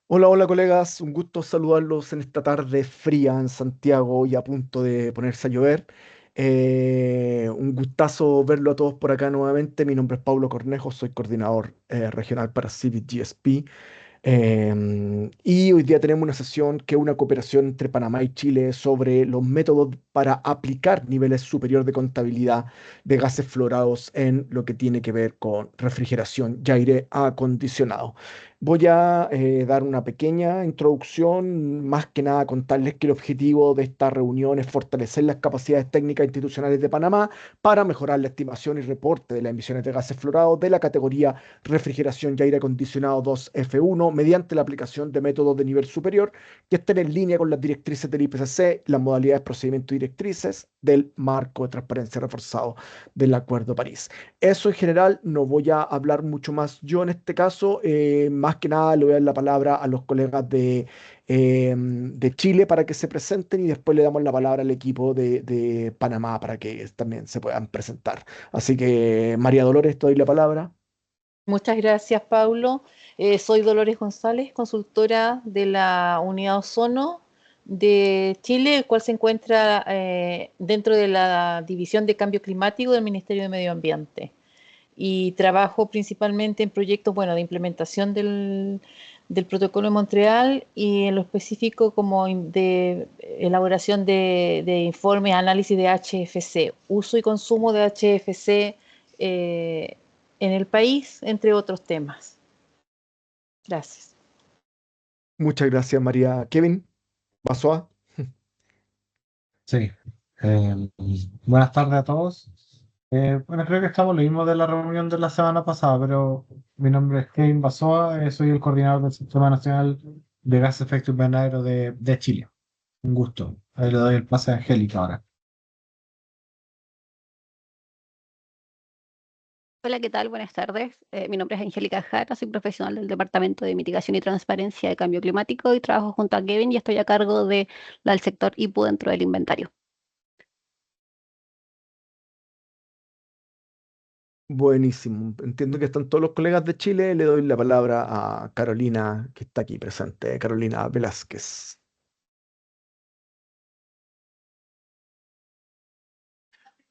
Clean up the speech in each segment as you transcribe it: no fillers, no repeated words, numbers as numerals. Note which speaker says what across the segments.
Speaker 1: Hola, hola colegas, un gusto saludarlos en esta tarde fría en Santiago y a punto de ponerse a llover. Un gustazo verlo a todos por acá nuevamente. Mi nombre es Pablo Cornejo, soy coordinador regional para Civic GSP. Y hoy día tenemos una sesión que es una cooperación entre Panamá y Chile sobre los métodos para aplicar niveles superiores de contabilidad de gases fluorados en lo que tiene que ver con refrigeración y aire acondicionado. Voy a dar una pequeña introducción, más que nada contarles que el objetivo de esta reunión es fortalecer las capacidades técnicas institucionales de Panamá para mejorar la estimación y reporte de las emisiones de gases fluorados de la categoría refrigeración y aire acondicionado 2F1 mediante la aplicación de métodos de nivel superior que estén en línea con las directrices del IPCC, las modalidades, procedimientos y directrices del marco de transparencia reforzado del Acuerdo de París. Eso en general, no voy a hablar mucho más yo en este caso, más que nada le voy a dar la palabra a los colegas de Chile para que se presenten y después le damos la palabra al equipo de Panamá para que también se puedan presentar. Así que María Dolores, te doy la palabra.
Speaker 2: Muchas gracias, Paulo. Soy Dolores González, consultora de la Unidad Ozono de Chile, el cual se encuentra dentro de la División de Cambio Climático del Ministerio de Medio Ambiente. Y trabajo principalmente en proyectos, bueno, de implementación del Protocolo de Montreal y en lo específico como de elaboración de informes, análisis de HFC, uso y consumo de HFC en el país, entre otros temas. Gracias.
Speaker 1: Muchas gracias, María. Kevin, Basoa.
Speaker 3: Sí. Eh, Buenas tardes a todos. Bueno, creo que estamos lo mismo de la reunión de la semana pasada, pero mi nombre es Kevin Basoa, soy el coordinador del Sistema Nacional de Gases de Efecto Invernadero de Chile. Un gusto. Ahí le doy el pase a Angélica ahora.
Speaker 4: Hola, ¿qué tal? Buenas tardes. Mi nombre es Angélica Jara, soy profesional del Departamento de Mitigación y Transparencia de Cambio Climático y trabajo junto a Kevin y estoy a cargo del sector IPU dentro del inventario.
Speaker 1: Buenísimo. Entiendo que están todos los colegas de Chile. Le doy la palabra a Carolina, que está aquí presente. Carolina Velázquez.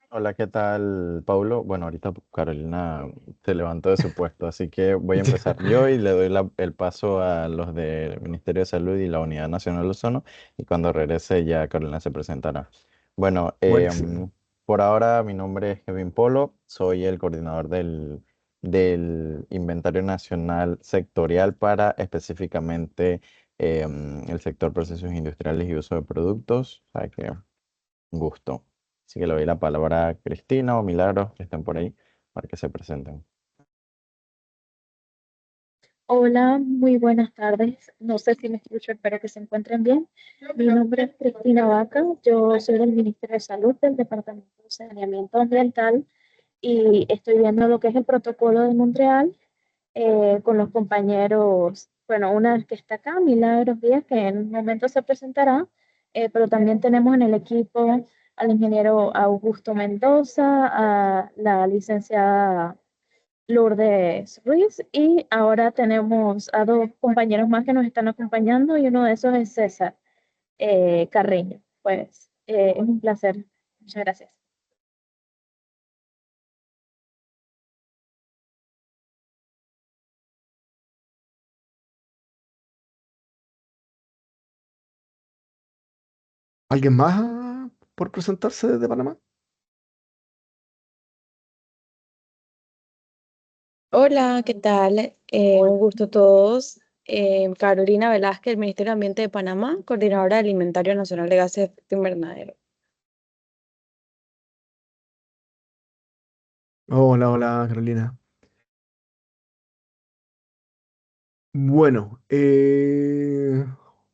Speaker 5: Hola, ¿qué tal, Paulo? Bueno, ahorita Carolina se levantó de su puesto, así que voy a empezar yo y le doy el paso a los del Ministerio de Salud y la Unidad Nacional de Ozono, y cuando regrese ya Carolina se presentará. Bueno,
Speaker 1: Buenísimo.
Speaker 5: por ahora mi nombre es Kevin Polo, soy el coordinador del Inventario Nacional Sectorial para específicamente el sector procesos industriales y uso de productos. O sea que un gusto. Así que le doy la palabra a Cristina o Milagros, que estén por ahí, para que se presenten.
Speaker 6: Hola, muy buenas tardes. No sé si me escucho, espero que se encuentren bien. Mi nombre es Cristina Vaca, yo soy del Ministerio de Salud del Departamento de Saneamiento Ambiental y estoy viendo lo que es el protocolo de Montreal con los compañeros, bueno, una que está acá, Milagros Díaz, que en un momento se presentará, pero también tenemos en el equipo al ingeniero Augusto Mendoza, a la licenciada Lourdes Ruiz y ahora tenemos a dos compañeros más que nos están acompañando y uno de esos es César Carreño. Pues es un placer. Muchas gracias.
Speaker 1: ¿Alguien más por presentarse desde Panamá?
Speaker 7: Hola, ¿qué tal? Un gusto a todos. Carolina Velázquez, del Ministerio de Ambiente de Panamá, coordinadora del Inventario Nacional de Gases de Efecto Invernadero.
Speaker 1: Hola, hola, Carolina. Bueno,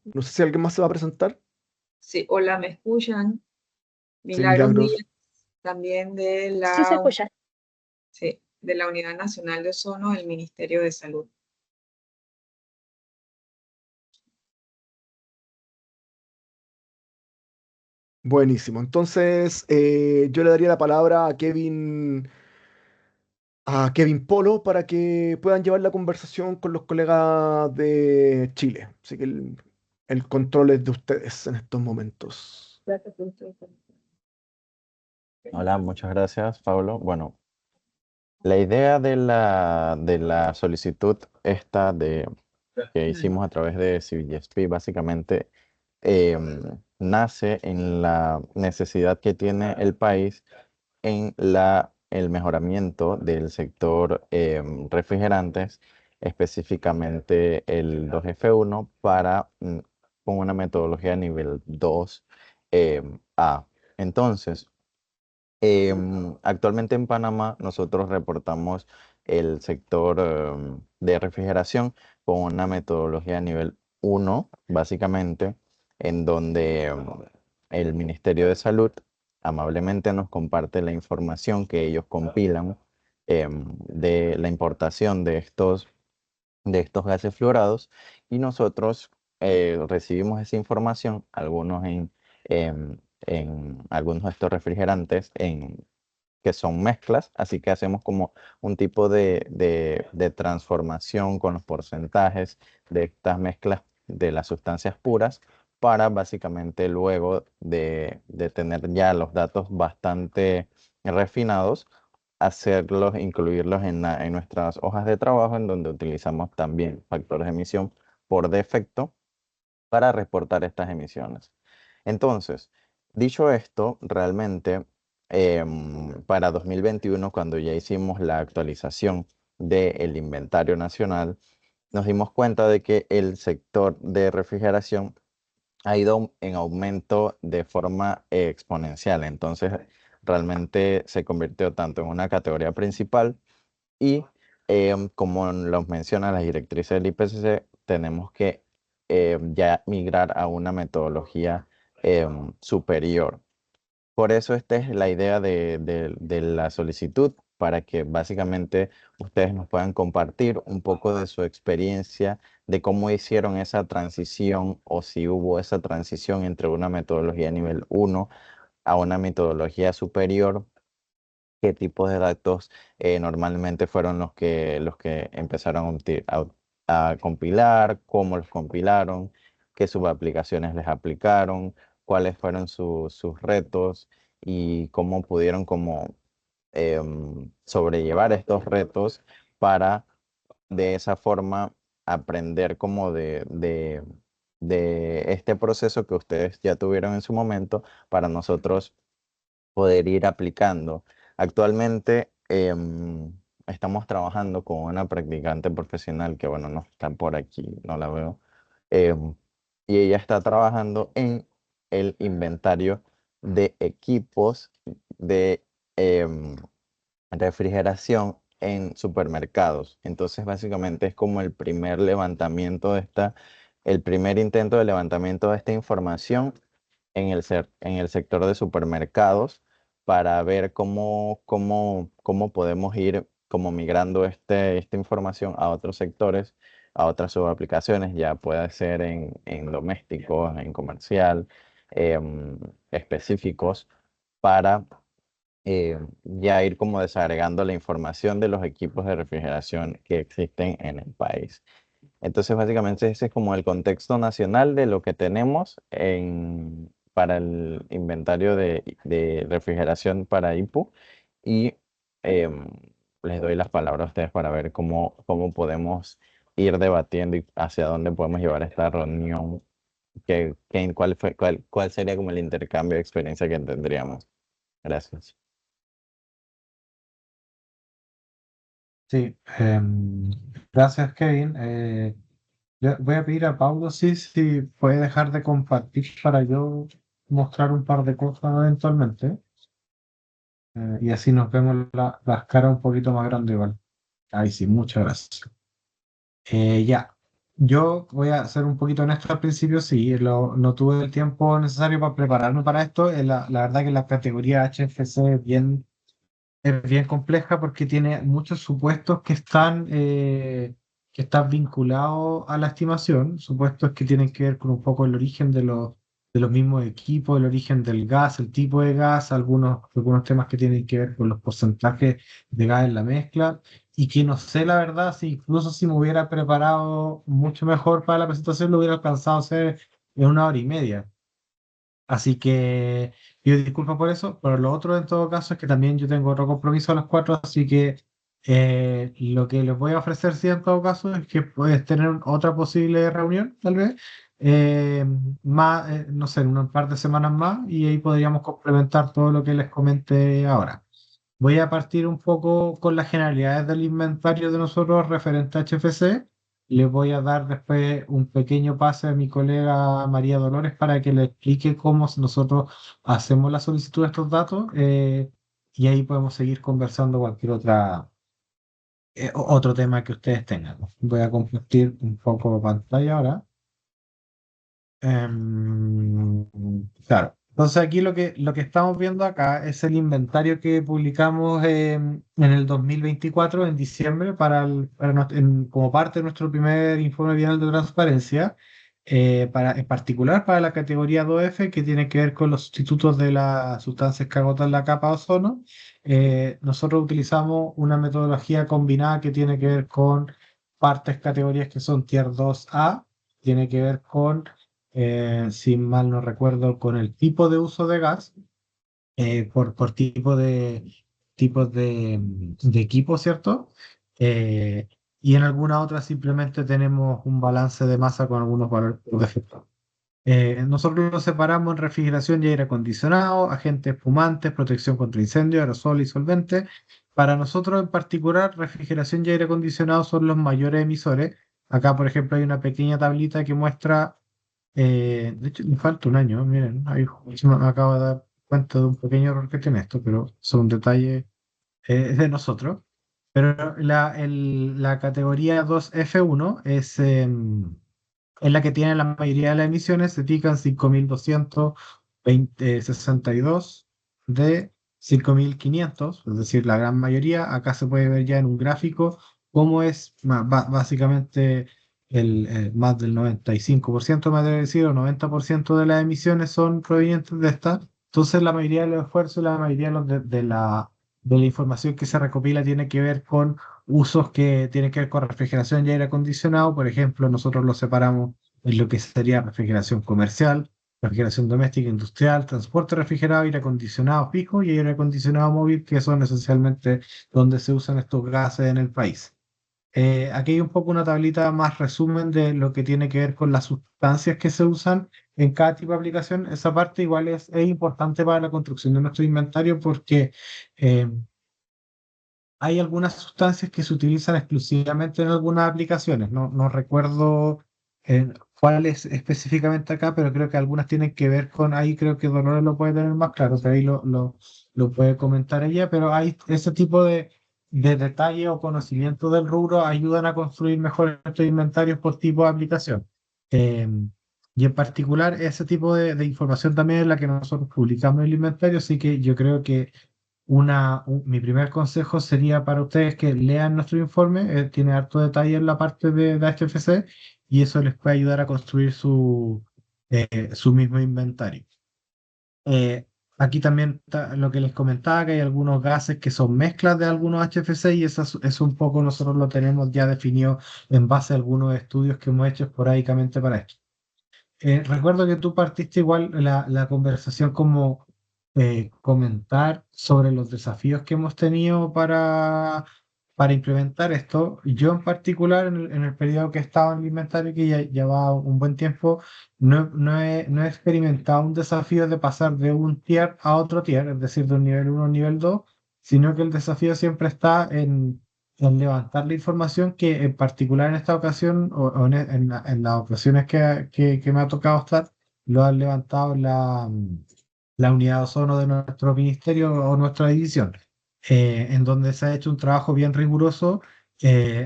Speaker 1: no sé si alguien más se va a presentar.
Speaker 8: Sí, hola, ¿me escuchan?
Speaker 1: Sí,
Speaker 8: Milagros
Speaker 1: Milagros.
Speaker 8: Díaz, también
Speaker 6: Sí se escucha.
Speaker 8: sí, de la Unidad Nacional de Ozono del Ministerio de Salud.
Speaker 1: Buenísimo. Entonces, yo le daría la palabra a Kevin a Kevin Polo para que puedan llevar la conversación con los colegas de Chile. Así que el control es de ustedes en estos momentos.
Speaker 5: Hola, muchas gracias, Pablo. Bueno, la idea de la solicitud esta que hicimos a través de CBSP básicamente nace en la necesidad que tiene el país en el mejoramiento del sector refrigerantes, específicamente el 2F1 con una metodología nivel 2 A. Entonces, actualmente en Panamá nosotros reportamos el sector de refrigeración con una metodología nivel 1, básicamente, en donde el Ministerio de Salud amablemente nos comparte la información que ellos compilan de la importación de estos gases fluorados y nosotros recibimos esa información, en algunos de estos refrigerantes que son mezclas, así que hacemos como un tipo de transformación con los porcentajes de estas mezclas de las sustancias puras para básicamente luego de tener ya los datos bastante refinados, incluirlos en nuestras hojas de trabajo, en donde utilizamos también factores de emisión por defecto para reportar estas emisiones. Entonces, dicho esto, realmente para 2021, cuando ya hicimos la actualización del inventario nacional, nos dimos cuenta de que el sector de refrigeración ha ido en aumento de forma exponencial. Entonces, realmente se convirtió tanto en una categoría principal y, como los menciona las directrices del IPCC, tenemos que ya migrar a una metodología superior. Por eso esta es la idea de la solicitud, para que básicamente ustedes nos puedan compartir un poco de su experiencia, de cómo hicieron esa transición o si hubo esa transición entre una metodología nivel 1 a una metodología superior, qué tipos de datos normalmente fueron los que empezaron a compilar, cómo los compilaron, qué subaplicaciones les aplicaron, cuáles fueron sus retos y cómo pudieron sobrellevar estos retos para de esa forma aprender de este proceso que ustedes ya tuvieron en su momento para nosotros poder ir aplicando. Actualmente estamos trabajando con una practicante profesional que, bueno, no está por aquí, no la veo, em, y ella está trabajando en el inventario de equipos de refrigeración en supermercados. Entonces, básicamente es como el primer intento de levantamiento de esta información en el sector de supermercados para ver cómo podemos ir como migrando esta información a otros sectores, a otras subaplicaciones, ya puede ser en doméstico, en comercial, específicos, para ya ir como desagregando la información de los equipos de refrigeración que existen en el país. Entonces, básicamente ese es como el contexto nacional de lo que tenemos para el inventario de refrigeración para IPU. Y em, les doy las palabras a ustedes para ver cómo podemos ir debatiendo y hacia dónde podemos llevar esta reunión, cuál sería como el intercambio de experiencia que tendríamos. Gracias.
Speaker 3: Sí, gracias, Kevin. Yo voy a pedir a Paulo si puede dejar de compartir para yo mostrar un par de cosas eventualmente. Y así nos vemos las caras un poquito más grandes igual. Ahí sí, muchas gracias. Ya, yo voy a ser un poquito honesto al principio, sí, no tuve el tiempo necesario para prepararme para esto. La verdad que la categoría HFC es bien compleja porque tiene muchos supuestos que están vinculados a la estimación, supuestos que tienen que ver con un poco el origen de los mismos equipos, el origen del gas, el tipo de gas, algunos temas que tienen que ver con los porcentajes de gas en la mezcla, y que no sé la verdad si incluso si me hubiera preparado mucho mejor para la presentación lo hubiera alcanzado a hacer en 1 hora y media. Así que pido disculpas por eso, pero lo otro en todo caso es que también yo tengo otro compromiso a las 4, así que lo que les voy a ofrecer sí en todo caso es que puedes tener otra posible reunión, tal vez, eh, más, no sé, en un par de semanas más, y ahí podríamos complementar todo lo que les comenté ahora. Voy a partir un poco con las generalidades del inventario de nosotros referente a HFC. Les voy a dar después un pequeño pase a mi colega María Dolores para que le explique cómo nosotros hacemos la solicitud de estos datos, y ahí podemos seguir conversando cualquier otro tema que ustedes tengan. Voy a compartir un poco pantalla ahora. Claro. Entonces aquí lo que estamos viendo acá es el inventario que publicamos en el 2024, en diciembre, como parte de nuestro primer informe bienal de transparencia, en particular para la categoría 2F, que tiene que ver con los sustitutos de las sustancias que agotan la capa de ozono. Nosotros utilizamos una metodología combinada que tiene que ver con partes categorías que son Tier 2A, tiene que ver con si mal no recuerdo, con el tipo de uso de gas, por tipos de equipo, ¿cierto? Eh, y en alguna otra simplemente tenemos un balance de masa con algunos valores por defecto. Nosotros lo separamos en refrigeración y aire acondicionado, agentes espumantes, protección contra incendio, aerosol y solvente. Para nosotros en particular, refrigeración y aire acondicionado son los mayores emisores. Acá, por ejemplo, hay una pequeña tablita que muestra, de hecho, me falta un año, miren, ahí justo me acabo de dar cuenta de un pequeño error que tiene esto, pero son detalles de nosotros. Pero la categoría 2F1 es la que tiene la mayoría de las emisiones, se TICAN 5262 de 5500, es decir, la gran mayoría. Acá se puede ver ya en un gráfico cómo es básicamente más del 95%, me atrevo a decir, o 90% de las emisiones son provenientes de esta. Entonces, la mayoría de los esfuerzos, la mayoría de la información que se recopila tiene que ver con usos que tienen que ver con refrigeración y aire acondicionado. Por ejemplo, nosotros lo separamos en lo que sería refrigeración comercial, refrigeración doméstica, industrial, transporte refrigerado, aire acondicionado fijo y aire acondicionado móvil, que son esencialmente donde se usan estos gases en el país. Aquí hay un poco una tablita más resumen de lo que tiene que ver con las sustancias que se usan en cada tipo de aplicación. Esa parte igual es importante para la construcción de nuestro inventario porque eh, hay algunas sustancias que se utilizan exclusivamente en algunas aplicaciones. No recuerdo cuáles específicamente acá, pero creo que algunas tienen que ver con, ahí creo que Dolores lo puede tener más claro, pero ahí lo puede comentar ella, pero hay ese tipo de detalle o conocimiento del rubro ayudan a construir mejor estos inventarios por tipo de aplicación. Eh, y en particular, ese tipo de información también es la que nosotros publicamos en el inventario, así que yo creo que mi primer consejo sería para ustedes que lean nuestro informe. Tiene harto detalle en la parte de HFC y eso les puede ayudar a construir su mismo inventario. Aquí también está lo que les comentaba, que hay algunos gases que son mezclas de algunos HFC, y eso un poco nosotros lo tenemos ya definido en base a algunos estudios que hemos hecho esporádicamente para esto. Recuerdo que tú partiste igual la conversación como comentar sobre los desafíos que hemos tenido para implementar esto. Yo en particular, en el periodo que he estado en el inventario, que ya lleva un buen tiempo, no he experimentado un desafío de pasar de un tier a otro tier, es decir, de un nivel 1 a un nivel 2, sino que el desafío siempre está en levantar la información que en particular en esta ocasión o en las ocasiones que me ha tocado estar, lo han levantado la unidad de ozono de nuestro ministerio o nuestra división, en donde se ha hecho un trabajo bien riguroso,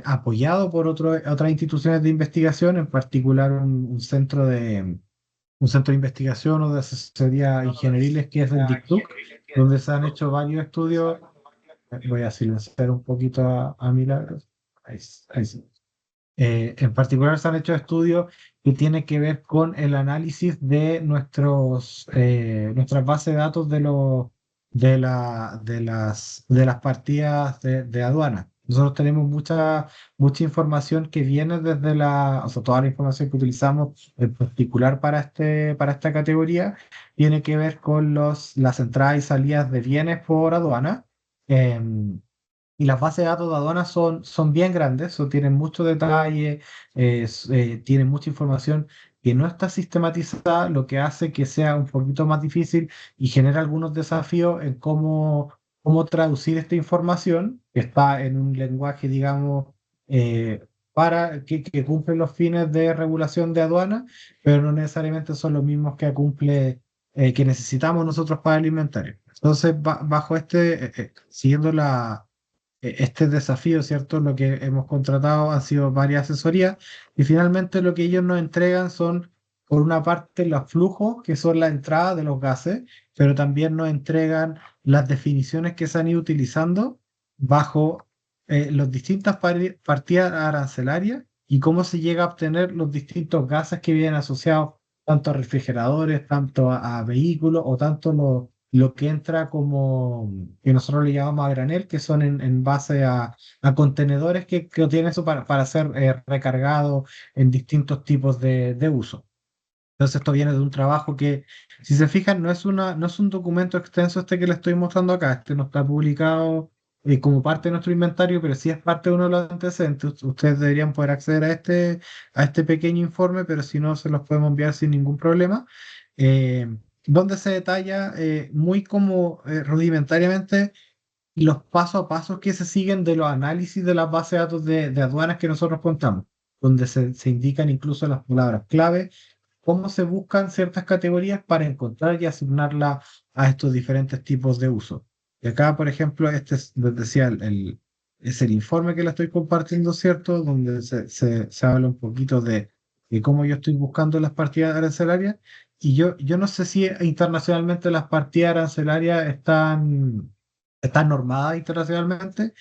Speaker 3: apoyado por otras instituciones de investigación, en particular un centro de investigación o de asesoría ingenieriles que es el DICTUC, donde se han hecho varios estudios. Voy a silenciar un poquito a Milagros. Ahí sí. En particular se han hecho estudios que tienen que ver con el análisis de nuestras bases de datos de las partidas de aduana. Nosotros tenemos mucha información que viene o sea, toda la información que utilizamos en particular para esta categoría tiene que ver con las entradas y salidas de bienes por aduana. Em, y las bases de datos de aduanas son bien grandes, tienen mucho detalle, tienen mucha información que no está sistematizada, lo que hace que sea un poquito más difícil y genera algunos desafíos en cómo traducir esta información, que está en un lenguaje, digamos, para que cumple los fines de regulación de aduanas, pero no necesariamente son los mismos que necesitamos nosotros para el inventario. Entonces, bajo siguiendo este desafío, ¿cierto? Lo que hemos contratado han sido varias asesorías y finalmente lo que ellos nos entregan son, por una parte, los flujos, que son la entrada de los gases, pero también nos entregan las definiciones que se han ido utilizando bajo las distintas partidas arancelarias y cómo se llega a obtener los distintos gases que vienen asociados tanto a refrigeradores, tanto a vehículos o tanto lo que entra como, que nosotros le llamamos a granel, que son en base a contenedores que tienen eso para ser recargado en distintos tipos de uso. Entonces esto viene de un trabajo que, si se fijan, no es un documento extenso este que le estoy mostrando acá. Este no está publicado como parte de nuestro inventario, pero sí es parte de uno de los antecedentes. Ustedes deberían poder acceder a este pequeño informe, pero si no, se los podemos enviar sin ningún problema. eh, donde se detalla muy como rudimentariamente los pasos a pasos que se siguen de los análisis de las bases de datos de aduanas que nosotros contamos, donde se indican incluso las palabras clave, cómo se buscan ciertas categorías para encontrar y asignarlas a estos diferentes tipos de uso. Y acá, por ejemplo, les decía, es el informe que le estoy compartiendo, ¿cierto? Donde se habla un poquito de cómo yo estoy buscando las partidas arancelarias. Y yo no sé si internacionalmente las partidas arancelarias están normadas internacionalmente,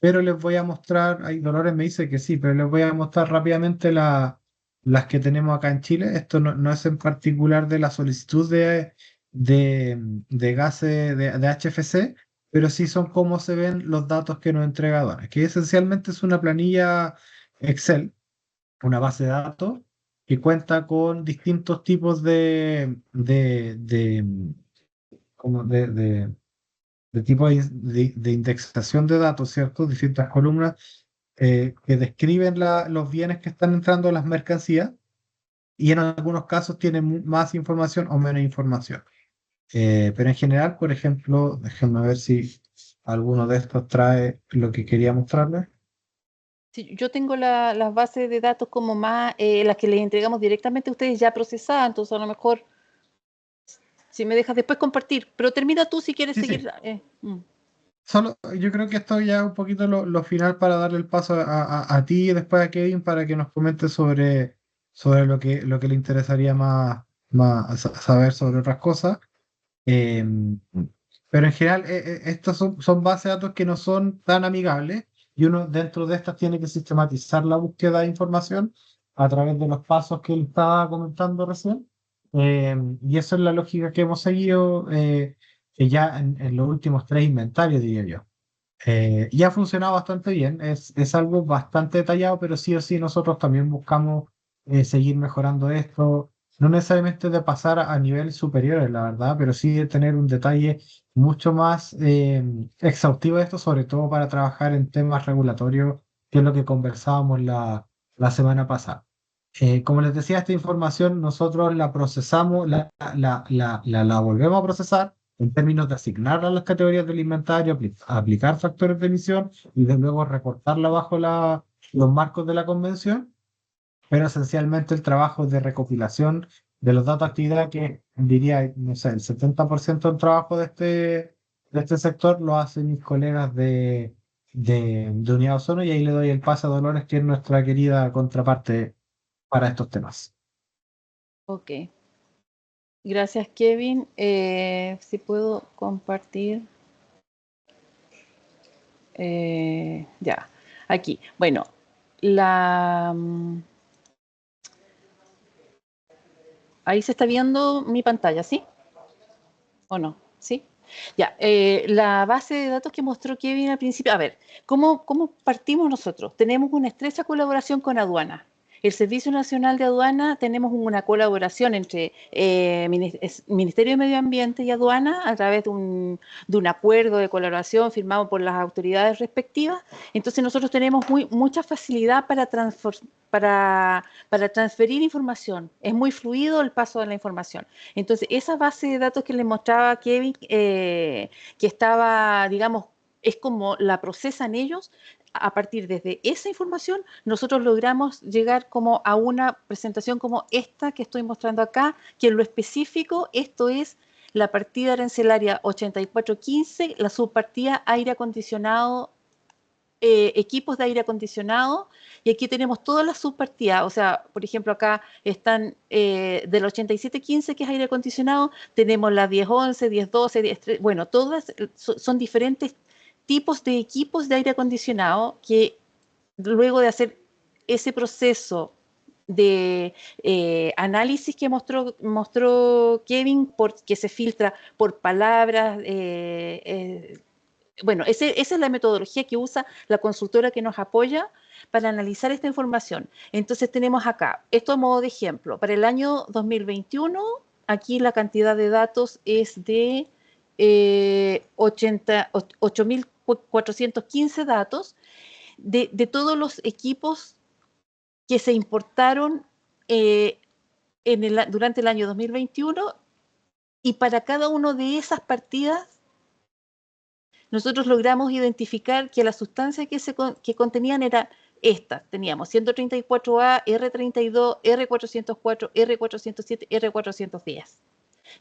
Speaker 3: pero les voy a mostrar, ahí Dolores me dice que sí, pero les voy a mostrar rápidamente las que tenemos acá en Chile. Esto no es en particular de la solicitud de gases de HFC, pero sí son cómo se ven los datos que nos entrega aduanas, que esencialmente es una planilla Excel, una base de datos que cuenta con distintos tipos como de tipo de indexación de datos, ¿cierto? Distintas columnas que describen los bienes que están entrando a las mercancías y en algunos casos tienen más información o menos información. Pero en general, por ejemplo, déjenme ver si alguno de estos trae lo que quería mostrarles.
Speaker 2: Sí, yo tengo las bases de datos como más, las que les entregamos directamente a ustedes ya procesadas, entonces a lo mejor si me dejas después compartir, pero termina tú si quieres
Speaker 3: Sí,
Speaker 2: seguir.
Speaker 3: Solo, yo creo que esto ya es un poquito lo final para darle el paso a ti y después a Kevin para que nos comente sobre lo que le interesaría más saber sobre otras cosas. Pero en general, estas son bases de datos que no son tan amigables y uno dentro de estas tiene que sistematizar la búsqueda de información a través de los pasos que él estaba comentando recién. Y eso es la lógica que hemos seguido ya en los últimos 3 inventarios, diría yo. Y ha funcionado bastante bien, es algo bastante detallado, pero sí o sí nosotros también buscamos seguir mejorando esto, no necesariamente de pasar a niveles superiores, la verdad, pero sí de tener un detalle mucho más exhaustivo de esto, sobre todo para trabajar en temas regulatorios, que es lo que conversábamos la semana pasada. Como les decía, esta información nosotros la procesamos, la volvemos a procesar en términos de asignarla a las categorías del inventario, aplicar factores de emisión y de luego recortarla bajo los marcos de la convención, pero esencialmente el trabajo de recopilación de los datos de actividad, que diría, no sé, el 70% del trabajo de este sector lo hacen mis colegas de Unidad Ozono, y ahí le doy el pase a Dolores, que es nuestra querida contraparte para estos temas.
Speaker 2: Ok. Gracias, Kevin. Si puedo compartir. Ya, aquí. Bueno, Ahí se está viendo mi pantalla, ¿sí? ¿O no? ¿Sí? Ya, la base de datos que mostró Kevin al principio, a ver, ¿cómo partimos nosotros? Tenemos una estrecha colaboración con aduana. El Servicio Nacional de Aduana, tenemos una colaboración entre Ministerio de Medio Ambiente y Aduana a través de un acuerdo de colaboración firmado por las autoridades respectivas. Entonces nosotros tenemos mucha facilidad para transferir información. Es muy fluido el paso de la información. Entonces, esa base de datos que les mostraba Kevin, que estaba, digamos, es como la procesan ellos, a partir desde esa información, nosotros logramos llegar como a una presentación como esta que estoy mostrando acá, que en lo específico, esto es la partida arancelaria 8415, la subpartida aire acondicionado, equipos de aire acondicionado, y aquí tenemos todas las subpartidas. O sea, por ejemplo, acá están del 8715, que es aire acondicionado, tenemos la 1011, 1012, 1013, bueno, todas son diferentes tipos de equipos de aire acondicionado que luego de hacer ese proceso de análisis que mostró Kevin, que se filtra por palabras, bueno, esa es la metodología que usa la consultora que nos apoya para analizar esta información. Entonces tenemos acá, esto a modo de ejemplo, para el año 2021, aquí la cantidad de datos es de 8.415 datos de todos los equipos que se importaron durante el año 2021, y para cada una de esas partidas nosotros logramos identificar que la sustancia que contenían era esta. Teníamos 134A, R32, R404, R407, R410.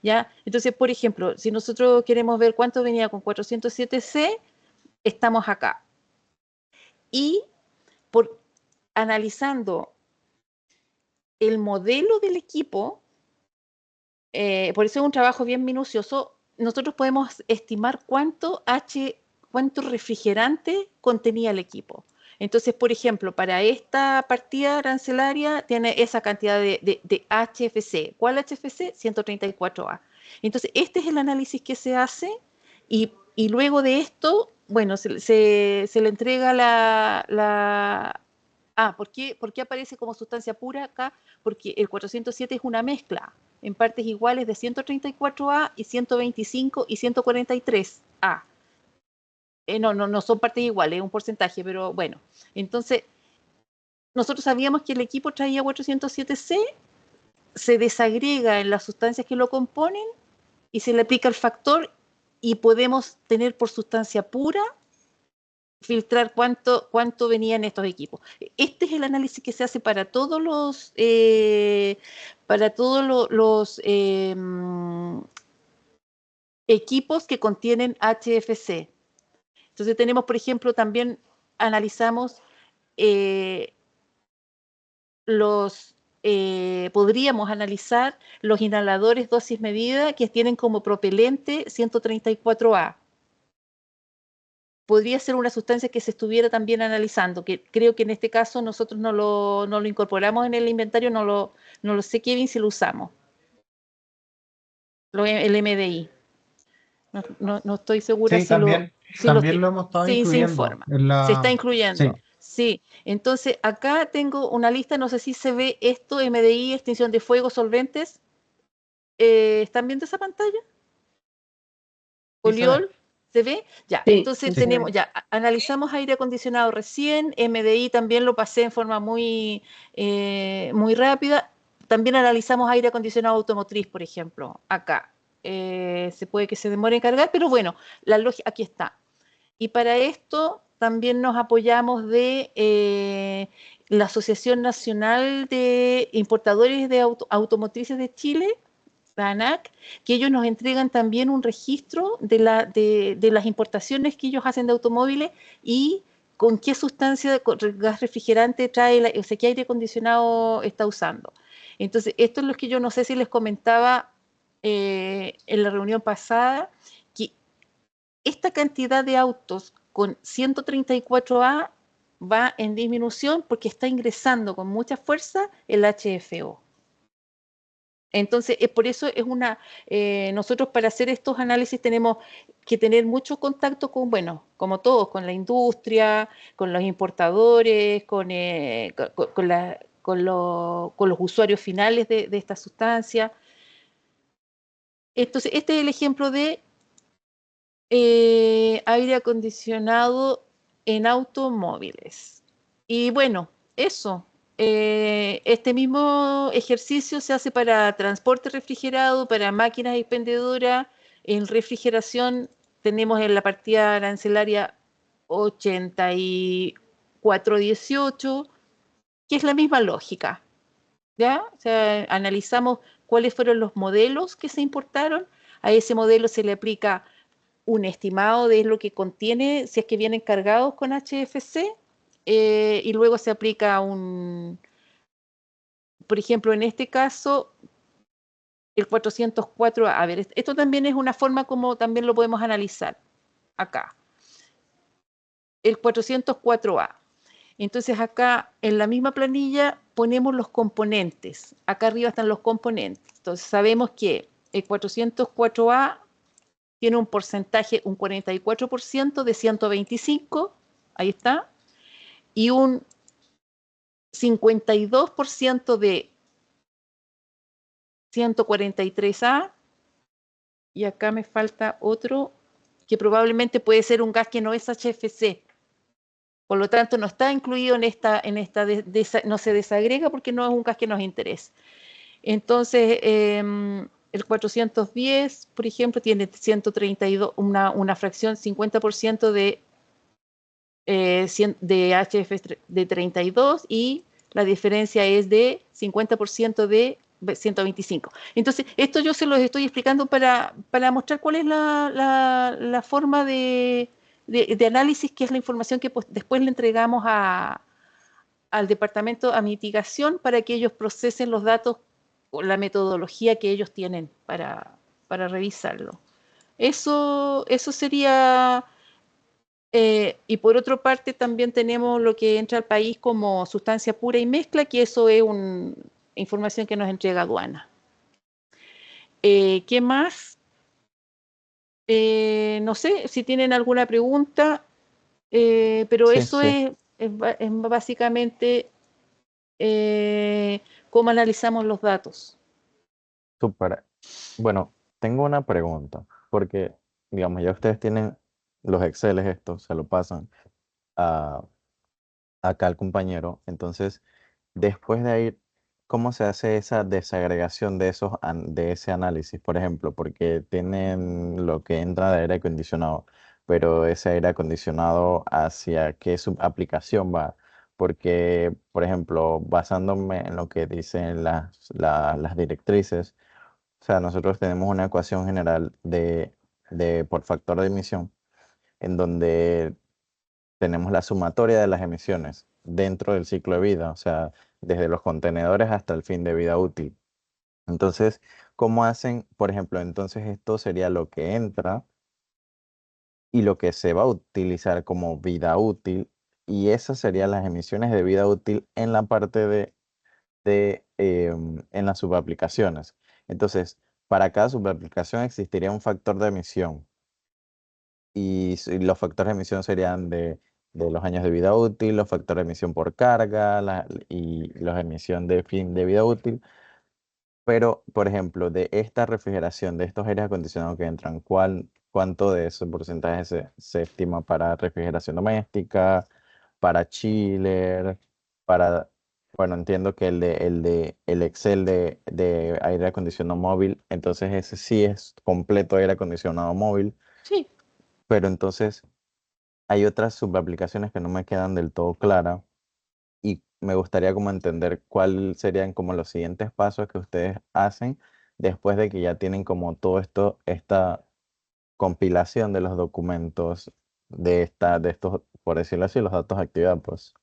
Speaker 2: ¿Ya? Entonces, por ejemplo, si nosotros queremos ver cuánto venía con 407C, estamos acá. Y analizando el modelo del equipo, por eso es un trabajo bien minucioso, nosotros podemos estimar cuánto refrigerante contenía el equipo. Entonces, por ejemplo, para esta partida arancelaria tiene esa cantidad de HFC. ¿Cuál HFC? 134A. Entonces, este es el análisis que se hace, y luego de esto, bueno, se le entrega ¿por qué aparece como sustancia pura acá? Porque el 407 es una mezcla en partes iguales de 134A y 125 y 143A. No son partes iguales, es un porcentaje, pero bueno. Entonces, nosotros sabíamos que el equipo traía 407C, se desagrega en las sustancias que lo componen y se le aplica el factor, y podemos tener por sustancia pura, filtrar cuánto venían estos equipos. Este es el análisis que se hace para todos los equipos que contienen HFC. Entonces tenemos, por ejemplo, también analizamos podríamos analizar los inhaladores dosis medida que tienen como propelente 134A. Podría ser una sustancia que se estuviera también analizando, que creo que en este caso nosotros no lo incorporamos en el inventario, no lo sé, Kevin, si lo usamos. El MDI. No estoy segura
Speaker 3: Sí, también lo hemos estado
Speaker 2: sí, se
Speaker 3: incluyendo
Speaker 2: informa.
Speaker 3: en la...
Speaker 2: Se está incluyendo.
Speaker 3: Sí.
Speaker 2: Sí. Entonces, acá tengo una lista, no sé si se ve esto, MDI, extinción de fuego, solventes. ¿Están viendo esa pantalla? Poliol. ¿Se ve? Ya,
Speaker 4: Sí,
Speaker 2: entonces
Speaker 4: sí,
Speaker 2: tenemos, ya, analizamos aire acondicionado recién, MDI también lo pasé en forma muy rápida. También analizamos aire acondicionado automotriz, por ejemplo, acá. Se puede que se demore en cargar, pero bueno, la lógica aquí está. Y para esto también nos apoyamos de la Asociación Nacional de Importadores de Automotrices de Chile, la ANAC, que ellos nos entregan también un registro de las importaciones que ellos hacen de automóviles y con qué sustancia de gas refrigerante trae, o sea, qué aire acondicionado está usando. Entonces, esto es lo que yo no sé si les comentaba en la reunión pasada, que esta cantidad de autos con 134A va en disminución porque está ingresando con mucha fuerza el HFO. Entonces, por eso es nosotros para hacer estos análisis tenemos que tener mucho contacto con, bueno, como todos, con la industria, con los importadores, con los usuarios finales de esta sustancia. Entonces, este es el ejemplo de aire acondicionado en automóviles. Y bueno, eso. Este mismo ejercicio se hace para transporte refrigerado, para máquinas expendedoras. En refrigeración tenemos en la partida arancelaria 8418, que es la misma lógica, ¿ya? O sea, analizamos cuáles fueron los modelos que se importaron. A ese modelo se le aplica un estimado de lo que contiene, si es que vienen cargados con HFC, y luego se aplica por ejemplo, en este caso, el 404A. A ver, esto también es una forma como también lo podemos analizar acá. El 404A. Entonces acá en la misma planilla ponemos los componentes. Acá arriba están los componentes. Entonces sabemos que el 404A tiene un porcentaje, un 44% de 125, ahí está, y un 52% de 143A, y acá me falta otro que probablemente puede ser un gas que no es HFC. Por lo tanto, no está incluido no se desagrega porque no es un gas que nos interesa. Entonces, el 410, por ejemplo, tiene 132, una fracción 50% de HF de 32 y la diferencia es de 50% de 125. Entonces, esto yo se los estoy explicando para mostrar cuál es la forma de análisis, que es la información que después le entregamos al departamento a mitigación para que ellos procesen los datos con la metodología que ellos tienen para revisarlo. Eso sería... y por otra parte también tenemos lo que entra al país como sustancia pura y mezcla, que eso es información que nos entrega aduana. ¿Qué más? No sé si tienen alguna pregunta, pero
Speaker 5: Sí,
Speaker 2: eso
Speaker 5: sí,
Speaker 2: es básicamente cómo analizamos los datos.
Speaker 5: súper. Bueno, tengo una pregunta, porque, digamos, ya ustedes tienen los Exceles estos, se lo pasan a, acá al compañero. Entonces, después de ahí, ¿cómo se hace esa desagregación de de ese análisis? Por ejemplo, porque tienen lo que entra de aire acondicionado, pero ese aire acondicionado, ¿hacia qué subaplicación va? Porque, por ejemplo, basándome en lo que dicen las directrices, o sea, nosotros tenemos una ecuación general por factor de emisión, en donde tenemos la sumatoria de las emisiones dentro del ciclo de vida, o sea, desde los contenedores hasta el fin de vida útil. Entonces, ¿cómo hacen? Por ejemplo, entonces esto sería lo que entra y lo que se va a utilizar como vida útil, y esas serían las emisiones de vida útil en la parte en las subaplicaciones. Entonces, para cada subaplicación existiría un factor de emisión, y los factores de emisión serían de los años de vida útil, los factores de emisión por carga y los de emisión de fin de vida útil. Pero, por ejemplo, de esta refrigeración, de estos aires acondicionados que entran, ¿cuánto de ese porcentaje se estima para refrigeración doméstica, para chiller, para... Bueno, entiendo que el Excel de aire acondicionado móvil, entonces ese sí es completo aire acondicionado móvil,
Speaker 2: Sí.
Speaker 5: pero entonces hay otras subaplicaciones que no me quedan del todo claras, y me gustaría como entender cuáles serían como los siguientes pasos que ustedes hacen después de que ya tienen como todo esto, esta compilación de los documentos de estos, por decirlo así, los datos de actividad, pues.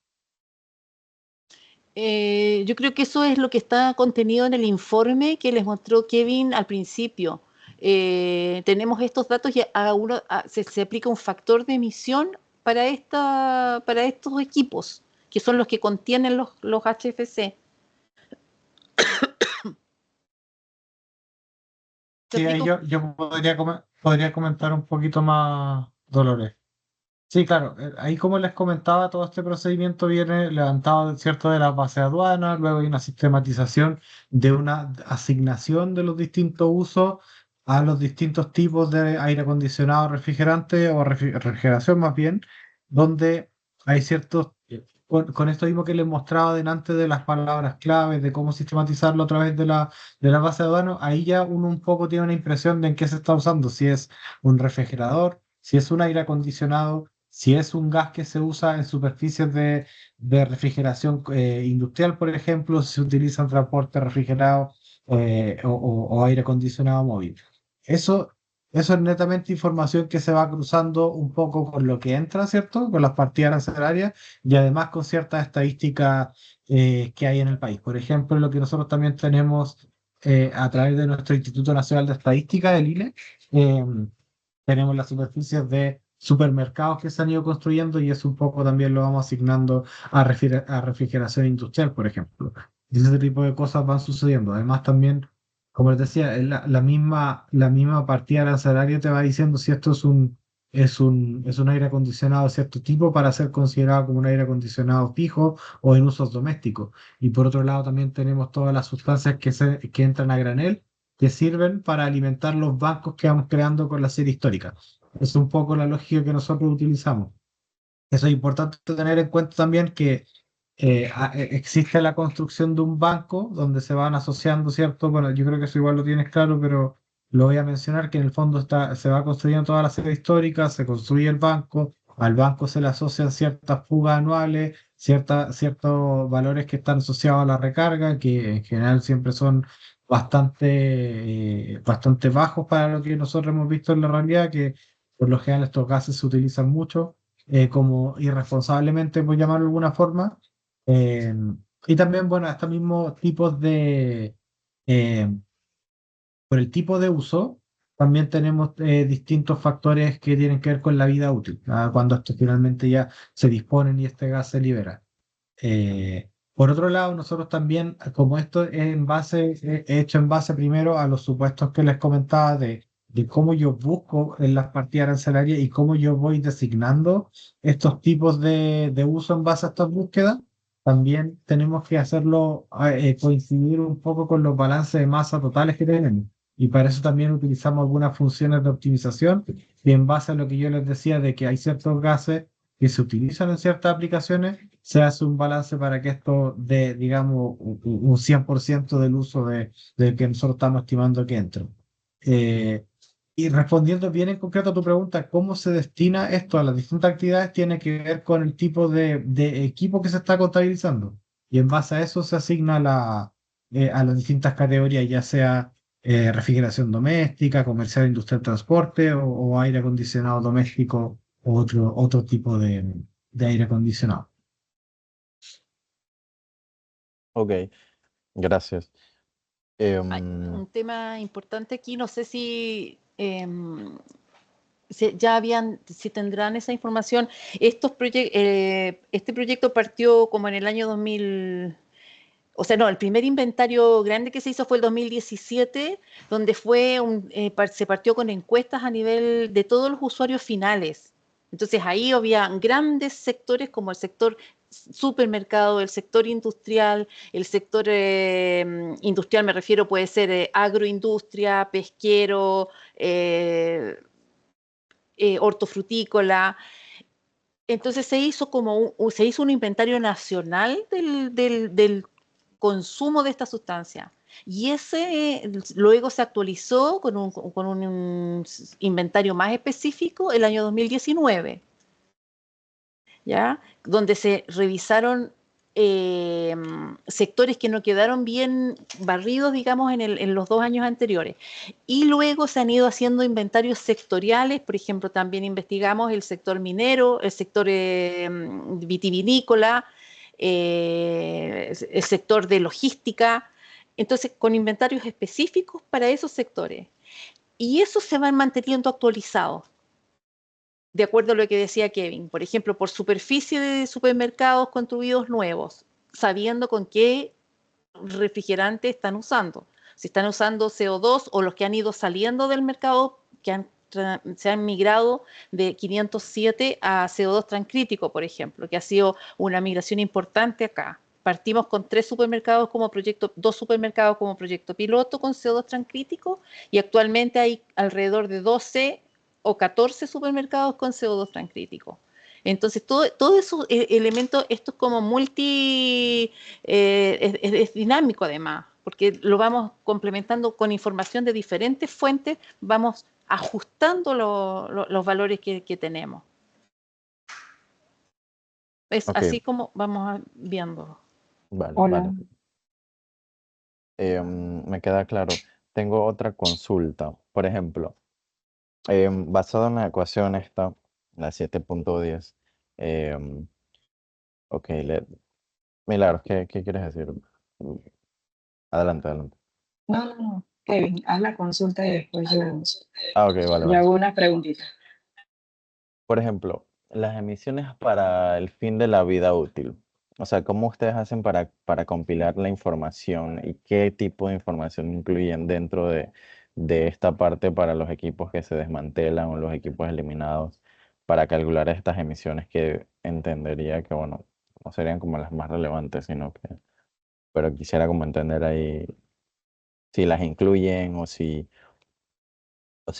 Speaker 2: Yo creo que eso es lo que está contenido en el informe que les mostró Kevin al principio. Tenemos estos datos y se aplica un factor de emisión para estos equipos, que son los que contienen los HFC.
Speaker 3: Sí, ahí yo podría comentar un poquito más, Dolores. Sí, claro, ahí como les comentaba, todo este procedimiento viene levantado, ¿cierto?, de la base de aduana, luego hay una sistematización de una asignación de los distintos usos a los distintos tipos de aire acondicionado, refrigerante o refrigeración más bien, donde hay ciertos, con esto mismo que les mostraba delante de las palabras claves, de cómo sistematizarlo a través de la base de aduana, ahí ya uno un poco tiene una impresión de en qué se está usando, si es un refrigerador, si es un aire acondicionado, si es un gas que se usa en superficies de refrigeración industrial, por ejemplo, si se utiliza en transporte refrigerado o aire acondicionado móvil. Eso, eso es netamente información que se va cruzando un poco con lo que entra, ¿cierto? Con las partidas arancelarias y además con ciertas estadísticas que hay en el país. Por ejemplo, lo que nosotros también tenemos a través de nuestro Instituto Nacional de Estadística, el INE, eh, tenemos las superficies de supermercados que se han ido construyendo y eso un poco también lo vamos asignando a refrigeración industrial, por ejemplo. Y ese tipo de cosas van sucediendo. Además, también, como les decía, es la misma partida arancelaria te va diciendo si esto es un aire acondicionado de cierto tipo para ser considerado como un aire acondicionado fijo o en usos domésticos. Y por otro lado, también tenemos todas las sustancias que entran a granel que sirven para alimentar los bancos que vamos creando con la serie histórica. Es un poco la lógica que nosotros utilizamos. Eso es importante tener en cuenta también que existe la construcción de un banco donde se van asociando, ¿cierto? Bueno, yo creo que eso igual lo tienes claro, pero lo voy a mencionar, que en el fondo se va construyendo toda la serie histórica, se construye el banco, al banco se le asocian ciertas fugas anuales, ciertos valores que están asociados a la recarga, que en general siempre son bastante bajos para lo que nosotros hemos visto en la realidad, que por lo general estos gases se utilizan mucho como irresponsablemente, por llamarlo de alguna forma. Eh, y también, bueno, estos mismos tipos eh, por el tipo de uso, también tenemos distintos factores que tienen que ver con la vida útil, cuando esto finalmente ya se disponen y este gas se libera. Por otro lado, nosotros también, como esto es hecho en base primero a los supuestos que les comentaba de cómo yo busco en las partidas arancelarias y cómo yo voy designando estos tipos de uso en base a estas búsquedas, también tenemos que hacerlo coincidir un poco con los balances de masa totales que tenemos. Y para eso también utilizamos algunas funciones de optimización y en base a lo que yo les decía de que hay ciertos gases que se utilizan en ciertas aplicaciones, se hace un balance para que esto dé, digamos, un 100% del uso de que nosotros estamos estimando que entra. Eh, y respondiendo bien en concreto a tu pregunta, ¿cómo se destina esto a las distintas actividades? Tiene que ver con el tipo de equipo que se está contabilizando. Y en base a eso se asigna a las distintas categorías, ya sea refrigeración doméstica, comercial, industrial, transporte o aire acondicionado doméstico o otro tipo de aire acondicionado.
Speaker 5: Ok, gracias.
Speaker 2: Hay un tema importante aquí, no sé si si tendrán esa información. Este proyecto partió como en el año 2000, o sea, no, el primer inventario grande que se hizo fue el 2017, donde se partió con encuestas a nivel de todos los usuarios finales. Entonces ahí había grandes sectores como el sector supermercado, el sector industrial, el sector industrial me refiero puede ser agroindustria, pesquero, hortofrutícola. Entonces se hizo un inventario nacional del consumo de esta sustancia. Y ese luego se actualizó con un inventario más específico el año 2019, ¿ya? Donde se revisaron sectores que no quedaron bien barridos, digamos, en los 2 años anteriores. Y luego se han ido haciendo inventarios sectoriales, por ejemplo, también investigamos el sector minero, el sector vitivinícola, el sector de logística, entonces con inventarios específicos para esos sectores. Y esos se van manteniendo actualizados. de acuerdo a lo que decía Kevin, por ejemplo, por superficie de supermercados construidos nuevos, sabiendo con qué refrigerante están usando. Si están usando CO2 o los que han ido saliendo del mercado, se han migrado de 507 a CO2 transcrítico, por ejemplo, que ha sido una migración importante acá. Partimos con 3 supermercados como proyecto, 2 supermercados como proyecto piloto con CO2 transcrítico y actualmente hay alrededor de 12 o 14 supermercados con CO2 transcrítico. Entonces, todo esos elementos, esto es como es dinámico además, porque lo vamos complementando con información de diferentes fuentes, vamos ajustando los valores que tenemos. Es
Speaker 5: Ok,
Speaker 2: así como vamos viendo.
Speaker 5: vale,
Speaker 9: Hola.
Speaker 5: vale. Me queda claro. Tengo otra consulta. Por ejemplo, basado en la ecuación esta, la 7.10, ok, Milagros, ¿qué quieres decir? Adelante, adelante.
Speaker 9: No. Kevin, haz la consulta y después
Speaker 5: Ok, vale,
Speaker 9: yo
Speaker 5: vale.
Speaker 9: hago unas preguntitas.
Speaker 5: Por ejemplo, las emisiones para el fin de la vida útil. O sea, ¿cómo ustedes hacen para compilar la información y qué tipo de información incluyen dentro de esta parte para los equipos que se desmantelan o los equipos eliminados para calcular estas emisiones que entendería que, bueno, no serían como las más relevantes, pero quisiera como entender ahí si las incluyen o si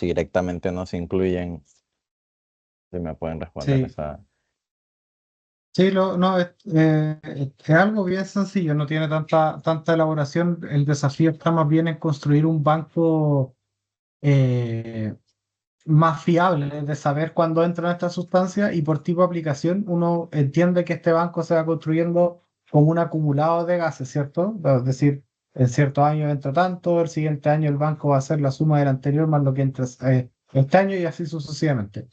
Speaker 5: directamente no se incluyen, si me pueden responder
Speaker 3: Sí,
Speaker 5: esa.
Speaker 3: sí, no, es algo bien sencillo, no tiene tanta elaboración. El desafío está más bien en construir un banco eh, más fiable de saber cuándo entran estas sustancias y por tipo de aplicación uno entiende que este banco se va construyendo como un acumulado de gases, ¿cierto? Es decir, en ciertos años entra tanto, el siguiente año el banco va a ser la suma del anterior más lo que entra este año y así sucesivamente.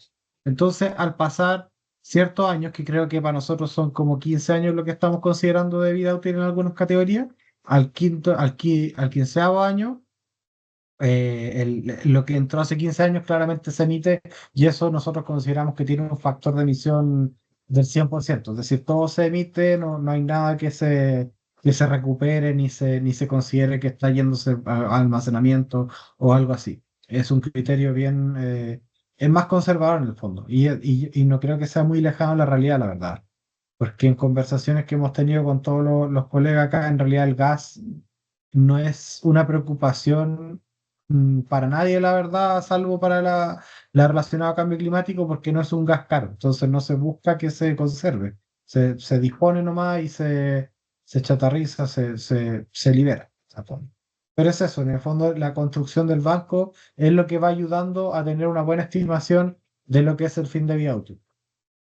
Speaker 3: Entonces, al pasar ciertos años, que creo que para nosotros son como 15 años lo que estamos considerando de vida útil en algunas categorías, al 15º año lo que entró hace 15 años claramente se emite y eso nosotros consideramos que tiene un factor de emisión del 100%. Es decir, todo se emite, no hay nada que se recupere ni se considere que está yéndose a almacenamiento o algo así. Es un criterio bien, es más conservador en el fondo y no creo que sea muy lejano a la realidad, la verdad. Porque en conversaciones que hemos tenido con todos los colegas acá, en realidad el gas no es una preocupación para nadie, la verdad, salvo para la relacionada al cambio climático, porque no es un gas caro. Entonces no se busca que se conserve. Se dispone nomás y se chatarriza, se libera. Pero es eso, en el fondo la construcción del banco es lo que va ayudando a tener una buena estimación de lo que es el fin de vida útil.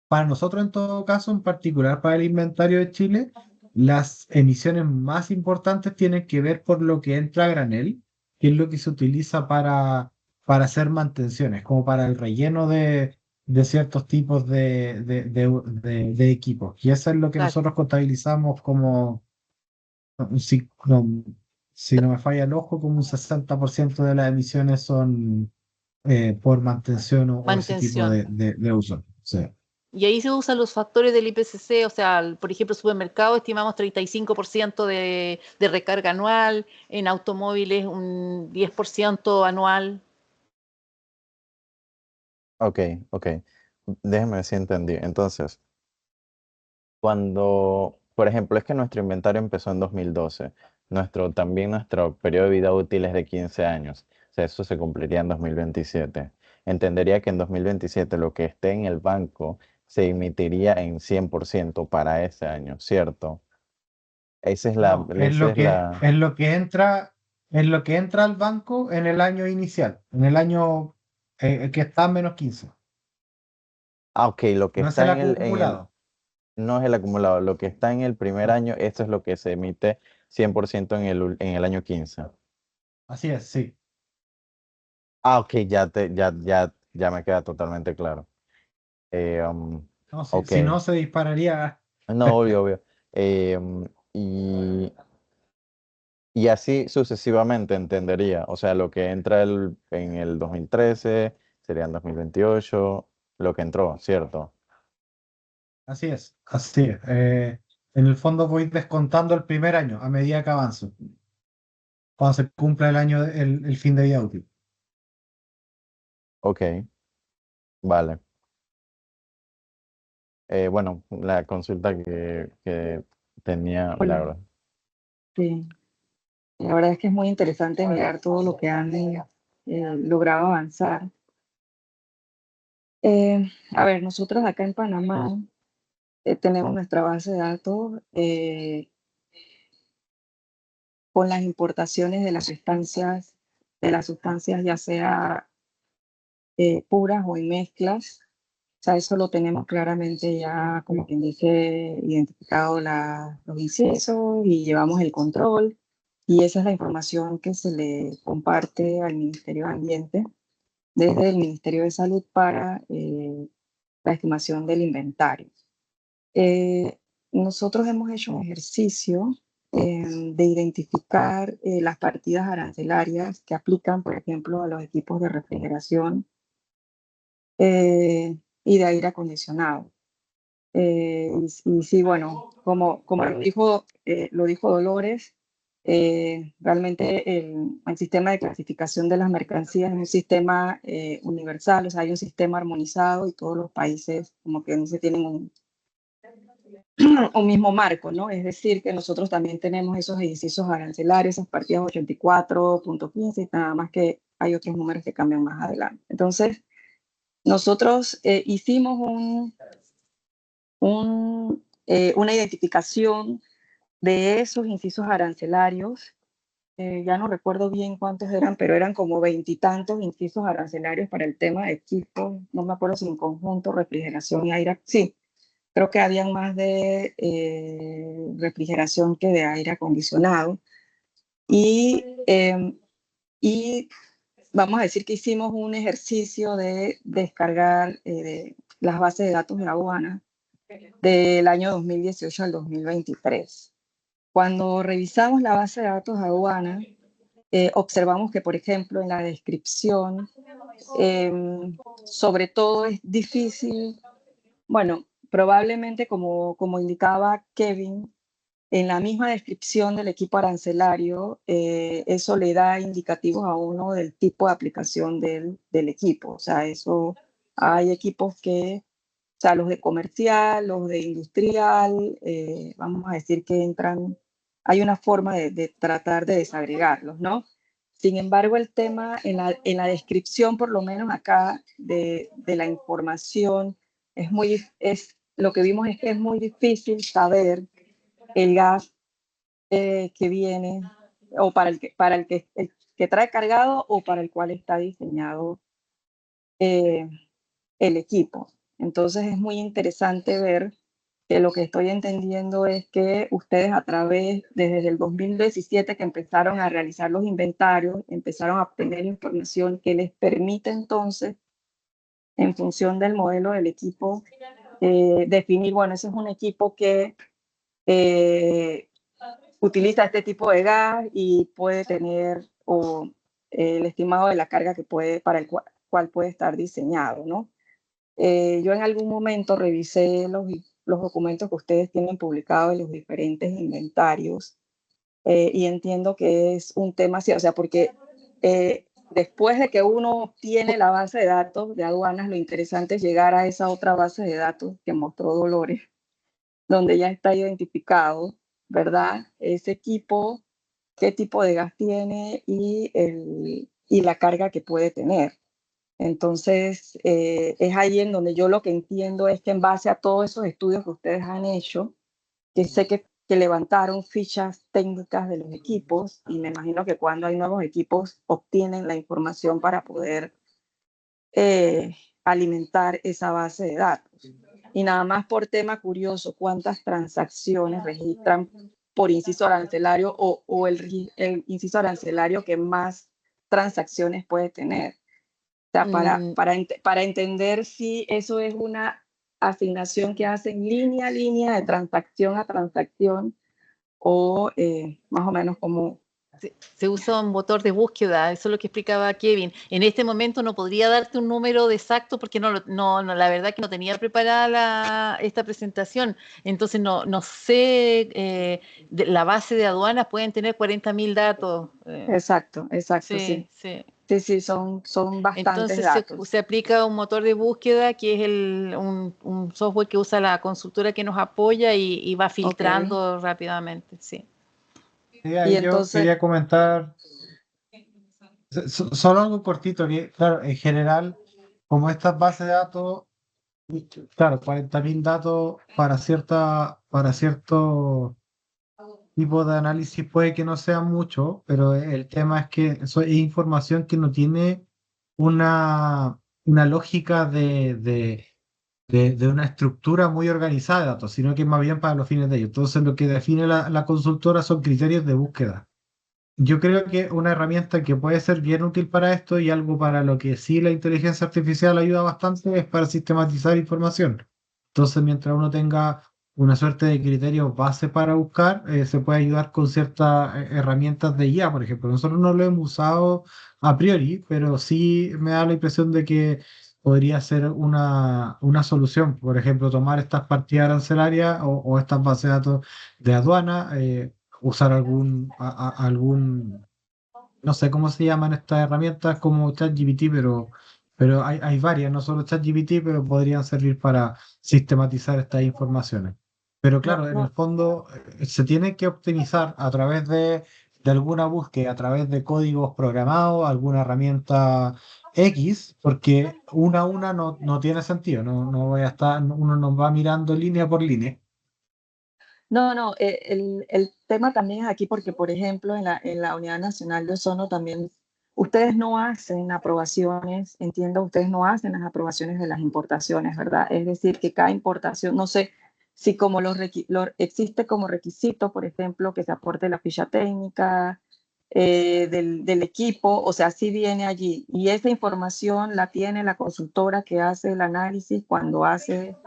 Speaker 3: Para nosotros, en todo caso, en particular para el inventario de Chile, las emisiones más importantes tienen que ver por lo que entra a granel, que es lo que se utiliza para hacer mantenciones, como para el relleno de ciertos tipos de equipos. Y eso es lo que
Speaker 2: Claro.
Speaker 3: nosotros contabilizamos como, si no me falla el ojo, como un 60% de las emisiones son por mantención o ese tipo
Speaker 2: Mantención.
Speaker 3: de uso. Sí.
Speaker 2: Y ahí se usan los factores del IPCC, o sea, por ejemplo, supermercado estimamos 35% de recarga anual, en automóviles un 10% anual.
Speaker 5: Ok, ok. Déjeme ver si entendí. Entonces, por ejemplo, es que nuestro inventario empezó en 2012. También nuestro periodo de vida útil es de 15 años. O sea, eso se cumpliría en 2027. Entendería que en 2027 lo que esté en el banco se emitiría en 100% para ese año, ¿cierto? Esa es la,
Speaker 3: No,
Speaker 5: esa es la.
Speaker 3: es lo que entra al banco en el año inicial, en el año que está en -15.
Speaker 5: Ah, ok, lo que
Speaker 3: No es
Speaker 5: está
Speaker 3: el
Speaker 5: en el,
Speaker 3: acumulado.
Speaker 5: no es el acumulado, lo que está en el primer
Speaker 3: No,
Speaker 5: año, esto es lo que se emite 100% en el año 15.
Speaker 3: así es, sí.
Speaker 5: Ah, ok, ya me queda totalmente claro.
Speaker 3: No, si,
Speaker 5: Ok,
Speaker 3: si no se dispararía.
Speaker 5: no, obvio, obvio. Y así sucesivamente entendería, o sea, lo que entra en el 2013 sería en 2028 lo que entró, ¿cierto?
Speaker 3: Así es, así es. En el fondo voy descontando el primer año a medida que avanzo, cuando se cumpla el año, el fin de vida útil.
Speaker 5: Ok, vale. Bueno, la consulta que tenía
Speaker 9: Hola.
Speaker 5: Laura.
Speaker 9: Sí, la verdad es que es muy interesante mirar todo lo que han logrado avanzar. A ver, nosotros acá en Panamá tenemos nuestra base de datos con las importaciones de las sustancias ya sea puras o en mezclas. O sea, eso lo tenemos claramente ya, como quien dice, identificado los incisos y llevamos el control. Y esa es la información que se le comparte al Ministerio de Ambiente desde el Ministerio de Salud para la estimación del inventario. Nosotros hemos hecho un ejercicio de identificar las partidas arancelarias que aplican, por ejemplo, a los equipos de refrigeración y de aire acondicionado. Y sí, bueno, como lo dijo Dolores, realmente el sistema de clasificación de las mercancías es un sistema universal, o sea, hay un sistema armonizado y todos los países como que no se tienen un mismo marco, ¿no? Es decir, que nosotros también tenemos esos incisos arancelarios, esas partidas 84.15, nada más que hay otros números que cambian más adelante. Entonces, nosotros hicimos una identificación de esos incisos arancelarios. Ya no recuerdo bien cuántos eran, pero eran como veintitantos incisos arancelarios para el tema de equipos. No me acuerdo si en conjunto, refrigeración y aire. Sí, creo que habían más de refrigeración que de aire acondicionado. Y vamos a decir que hicimos un ejercicio de descargar las bases de datos de aduana del año 2018 al 2023. Cuando revisamos la base de datos de aduana, observamos que, por ejemplo, en la descripción, sobre todo es difícil, bueno, probablemente como indicaba Kevin, en la misma descripción del equipo arancelario, eso le da indicativos a uno del tipo de aplicación del equipo. O sea, eso hay equipos que, o sea, los de comercial, los de industrial, vamos a decir que entran, hay una forma de tratar de desagregarlos, ¿no? Sin embargo, el tema en la descripción, por lo menos acá, de la información, lo que vimos es que es muy difícil saber el gas que viene o el que trae cargado o para el cual está diseñado eh, el equipo. Entonces es muy interesante ver que lo que estoy entendiendo es que ustedes desde el 2017 que empezaron a realizar los inventarios, empezaron a obtener información que les permite entonces, en función del modelo del equipo, definir, bueno, ese es un equipo que utiliza este tipo de gas y puede tener el estimado de la carga que para el cual puede estar diseñado, ¿no? Yo en algún momento revisé los documentos que ustedes tienen publicados en los diferentes inventarios y entiendo que es un tema así, o sea, porque después de que uno tiene la base de datos de aduanas, lo interesante es llegar a esa otra base de datos que mostró Dolores, donde ya está identificado, ¿verdad? Ese equipo, qué tipo de gas tiene y la carga que puede tener. Entonces, es ahí en donde yo lo que entiendo es que en base a todos esos estudios que ustedes han hecho, que sé que levantaron fichas técnicas de los equipos y me imagino que cuando hay nuevos equipos obtienen la información para poder alimentar esa base de datos. Y nada más por tema curioso, ¿cuántas transacciones registran por inciso arancelario o el inciso arancelario que más transacciones puede tener? O sea, para entender si eso es una asignación que hacen línea a línea, de transacción a transacción, o más o menos
Speaker 2: Se usa un motor de búsqueda, eso es lo que explicaba Kevin. En este momento no podría darte un número exacto porque la verdad que no tenía preparada esta presentación. Entonces no sé, la base de aduanas pueden tener 40.000 datos.
Speaker 9: Exacto, sí.
Speaker 2: Sí.
Speaker 9: Sí, son bastantes
Speaker 2: Entonces
Speaker 9: datos.
Speaker 2: se aplica un motor de búsqueda que es un software que usa la consultora que nos apoya y va filtrando rápidamente, sí.
Speaker 3: Sí, ahí yo
Speaker 9: entonces,
Speaker 3: quería comentar solo algo cortito, que claro, en general, como estas bases de datos, claro, 40.000 datos para cierto tipo de análisis puede que no sea mucho, pero el tema es que eso es información que no tiene una lógica de una estructura muy organizada de datos, sino que es más bien para los fines de ellos. Entonces, lo que define la consultora son criterios de búsqueda. Yo creo que una herramienta que puede ser bien útil para esto y algo para lo que sí la inteligencia artificial ayuda bastante es para sistematizar información. Entonces, mientras uno tenga una suerte de criterios base para buscar, se puede ayudar con ciertas herramientas de IA, por ejemplo. Nosotros no lo hemos usado a priori, pero sí me da la impresión de que podría ser una solución. Por ejemplo, tomar estas partidas arancelarias o estas bases de datos de aduana. Usar algún, no sé cómo se llaman estas herramientas como ChatGPT, pero hay varias, no solo ChatGPT, pero podrían servir para sistematizar estas informaciones. Pero claro, en el fondo se tiene que optimizar a través de alguna búsqueda, a través de códigos programados, alguna herramienta X, porque una a una no tiene sentido, no voy a estar, uno nos va mirando línea por línea.
Speaker 9: No, el tema también es aquí porque, por ejemplo, en la Unidad Nacional de Ozono también, ustedes no hacen aprobaciones, entiendo, ustedes no hacen las aprobaciones de las importaciones, ¿verdad? Es decir, que cada importación, no sé si como existe como requisito, por ejemplo, que se aporte la ficha técnica del equipo, o sea, sí viene allí. Y esa información la tiene la consultora que hace el análisis cuando hace...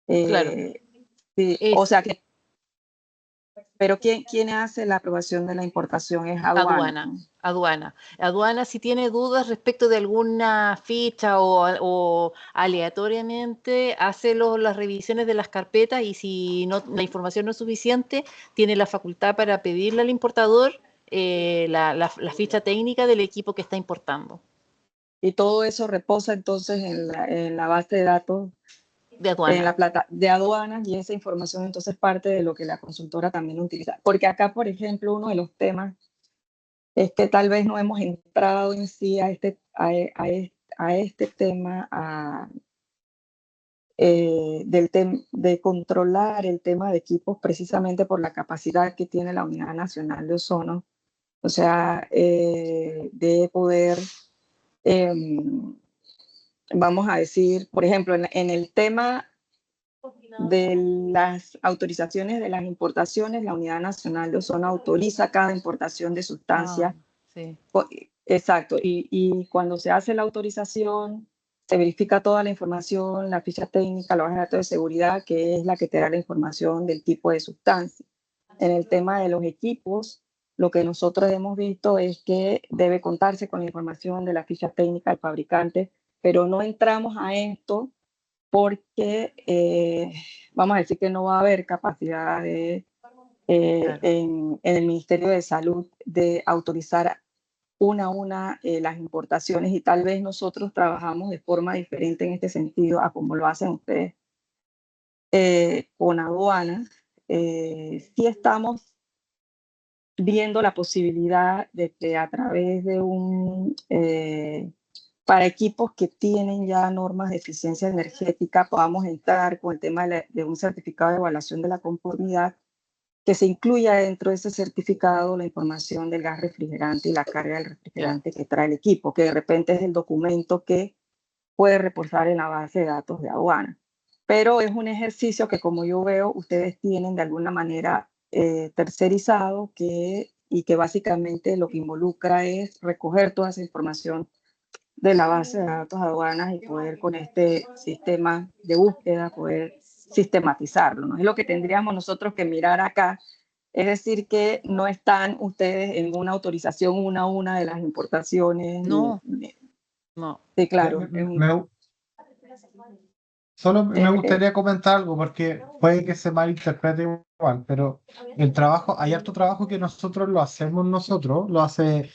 Speaker 2: Claro.
Speaker 9: Sí, o sea que... Pero ¿quién hace la aprobación de la importación? Es aduana.
Speaker 2: Aduana, si tiene dudas respecto de alguna ficha o aleatoriamente, hace las revisiones de las carpetas y si la información no es suficiente, tiene la facultad para pedirle al importador la ficha técnica del equipo que está importando.
Speaker 9: Y todo eso reposa entonces en la base de datos
Speaker 2: de aduana.
Speaker 9: En la plata de aduanas, y esa información entonces parte de lo que la consultora también utiliza. Porque acá, por ejemplo, uno de los temas es que tal vez no hemos entrado en sí a este tema de controlar el tema de equipos precisamente por la capacidad que tiene la Unidad Nacional de Ozono, o sea, de poder, vamos a decir, por ejemplo, en el tema de las autorizaciones de las importaciones, la Unidad Nacional de Ozono autoriza cada importación de sustancias.
Speaker 2: Sí.
Speaker 9: Exacto, y cuando se hace la autorización, se verifica toda la información, la ficha técnica, la base de datos de seguridad, que es la que te da la información del tipo de sustancia. En el tema de los equipos, lo que nosotros hemos visto es que debe contarse con la información de la ficha técnica del fabricante, pero no entramos a esto porque vamos a decir que no va a haber capacidad en el Ministerio de Salud de autorizar una a una las importaciones, y tal vez nosotros trabajamos de forma diferente en este sentido a como lo hacen ustedes con aduanas. Sí estamos viendo la posibilidad de que a través de para equipos que tienen ya normas de eficiencia energética podamos entrar con el tema de un certificado de evaluación de la conformidad, que se incluya dentro de ese certificado la información del gas refrigerante y la carga del refrigerante que trae el equipo, que de repente es el documento que puede reposar en la base de datos de aduana. Pero es un ejercicio que, como yo veo, ustedes tienen de alguna manera tercerizado y que básicamente lo que involucra es recoger toda esa información de la base de datos de aduanas y poder con este sistema de búsqueda poder sistematizarlo, ¿no? Es lo que tendríamos nosotros que mirar acá Es decir, que no están ustedes en una autorización una a una de las importaciones.
Speaker 2: No, no.
Speaker 9: Sí, claro.
Speaker 3: Solo me gustaría comentar algo, porque puede que se malinterprete igual, pero hay harto trabajo que nosotros lo hacemos nosotros, lo hace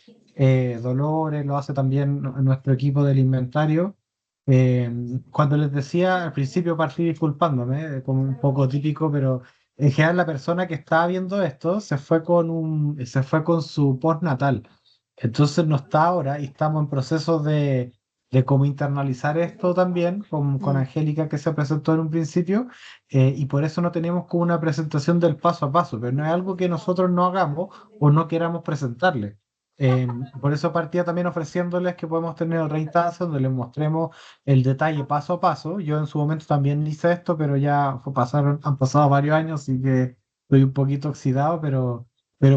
Speaker 3: Dolores, lo hace también nuestro equipo del inventario. Cuando les decía al principio, partí disculpándome, como un poco típico, pero en general la persona que estaba viendo esto se fue con su postnatal. Entonces no está ahora y estamos en proceso de cómo internalizar esto también con Angélica, que se presentó en un principio, y por eso no tenemos como una presentación del paso a paso, pero no es algo que nosotros no hagamos o no queramos presentarle. Por eso partía también ofreciéndoles que podemos tener otra instancia donde les mostremos el detalle paso a paso. Yo en su momento también hice esto, pero ya han pasado varios años, así que estoy un poquito oxidado, pero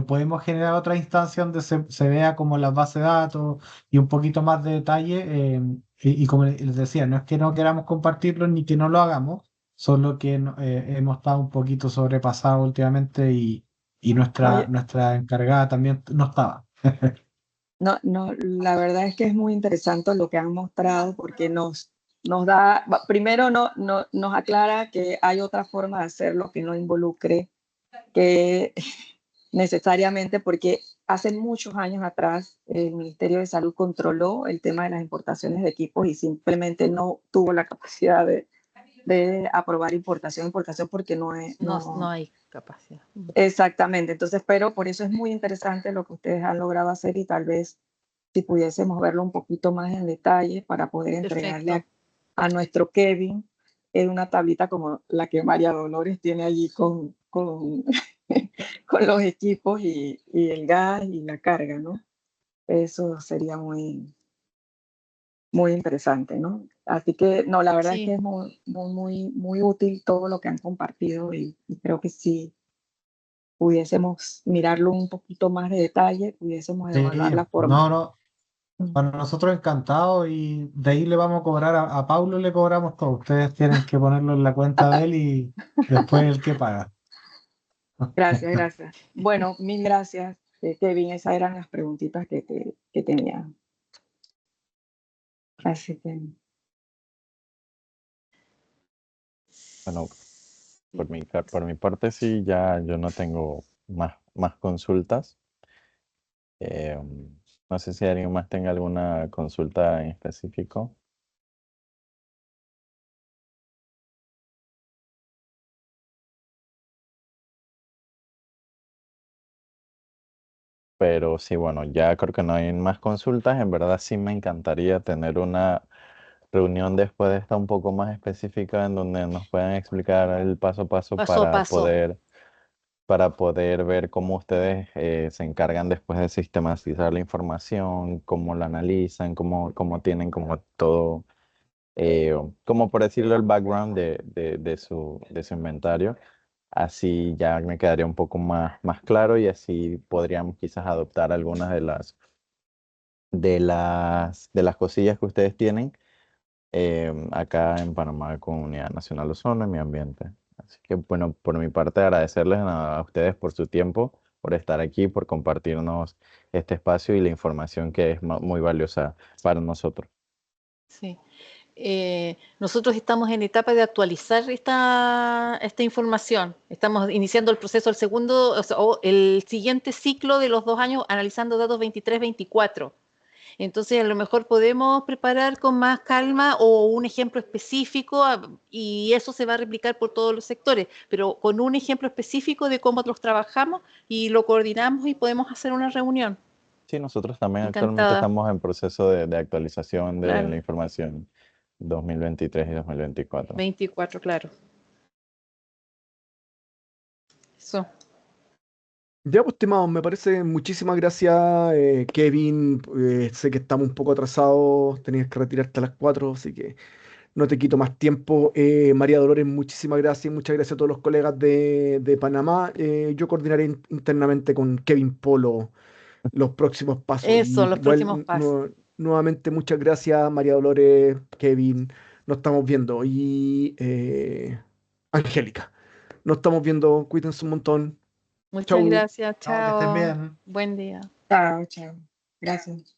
Speaker 3: podemos generar otra instancia donde se vea como las bases de datos y un poquito más de detalle. Y como les decía, no es que no queramos compartirlo ni que no lo hagamos, solo que hemos estado un poquito sobrepasados últimamente y nuestra encargada también no estaba.
Speaker 9: No, la verdad es que es muy interesante lo que han mostrado porque nos da, primero nos aclara que hay otra forma de hacerlo que no involucre que necesariamente, porque hace muchos años atrás el Ministerio de Salud controló el tema de las importaciones de equipos y simplemente no tuvo la capacidad de aprobar importación porque no
Speaker 2: hay capacidad.
Speaker 9: Exactamente, entonces, pero por eso es muy interesante lo que ustedes han logrado hacer y tal vez si pudiésemos verlo un poquito más en detalle para poder entregarle a nuestro Kevin en una tablita como la que María Dolores tiene allí con con los equipos y el gas y la carga, ¿no? Eso sería muy, muy interesante, ¿no? Así que, no, la verdad es que es muy útil todo lo que han compartido y creo que si pudiésemos mirarlo un poquito más de detalle, pudiésemos evaluar la forma.
Speaker 3: No, para nosotros encantado y de ahí le vamos a cobrar a Paulo, le cobramos todo. Ustedes tienen que ponerlo en la cuenta de él y después el que paga.
Speaker 9: Gracias. Bueno, mil gracias, Kevin. Esas eran las preguntitas que tenía. Así que...
Speaker 5: Bueno, por mi parte sí, ya yo no tengo más consultas. No sé si alguien más tenga alguna consulta en específico. Pero sí, bueno, ya creo que no hay más consultas. En verdad sí me encantaría tener una reunión después de esta un poco más específica en donde nos puedan explicar el paso a paso para poder ver cómo ustedes se encargan después de sistematizar la información, cómo la analizan, cómo tienen como todo, como por decirlo, el background de su inventario. Así ya me quedaría un poco más claro y así podríamos quizás adoptar algunas de las cosillas que ustedes tienen acá en Panamá con Unidad Nacional Ozono y Medio Ambiente. Así que bueno, por mi parte agradecerles a ustedes por su tiempo, por estar aquí, por compartirnos este espacio y la información que es muy valiosa para nosotros.
Speaker 2: Sí. Nosotros estamos en etapa de actualizar esta información. Estamos iniciando el proceso del segundo, o el siguiente ciclo de los 2 años, analizando datos 23-24. Entonces, a lo mejor podemos preparar con más calma o un ejemplo específico y eso se va a replicar por todos los sectores, pero con un ejemplo específico de cómo los trabajamos y lo coordinamos y podemos hacer una reunión.
Speaker 5: Sí, nosotros también
Speaker 2: Encantada.
Speaker 5: actualmente estamos en proceso de actualización de
Speaker 2: Claro.
Speaker 5: la información 2023 y 2024.
Speaker 2: 24, claro. Eso.
Speaker 1: Ya, pues, estimados, me parece. Muchísimas gracias, Kevin. Sé que estamos un poco atrasados, tenías que retirarte a las 4, así que no te quito más tiempo. María Dolores, muchísimas gracias. Muchas gracias a todos los colegas de Panamá. Yo coordinaré internamente con Kevin Polo los próximos pasos.
Speaker 2: Eso,
Speaker 1: Y
Speaker 2: los próximos pasos.
Speaker 1: nuevamente, muchas gracias, María Dolores, Kevin. Nos estamos viendo. Y Angélica, nos estamos viendo. Cuídense un montón.
Speaker 2: Muchas
Speaker 1: Chau.
Speaker 2: gracias,
Speaker 3: Chao, que estén
Speaker 2: chao.
Speaker 3: bien.
Speaker 2: Buen día.
Speaker 9: Chao, chao. Gracias.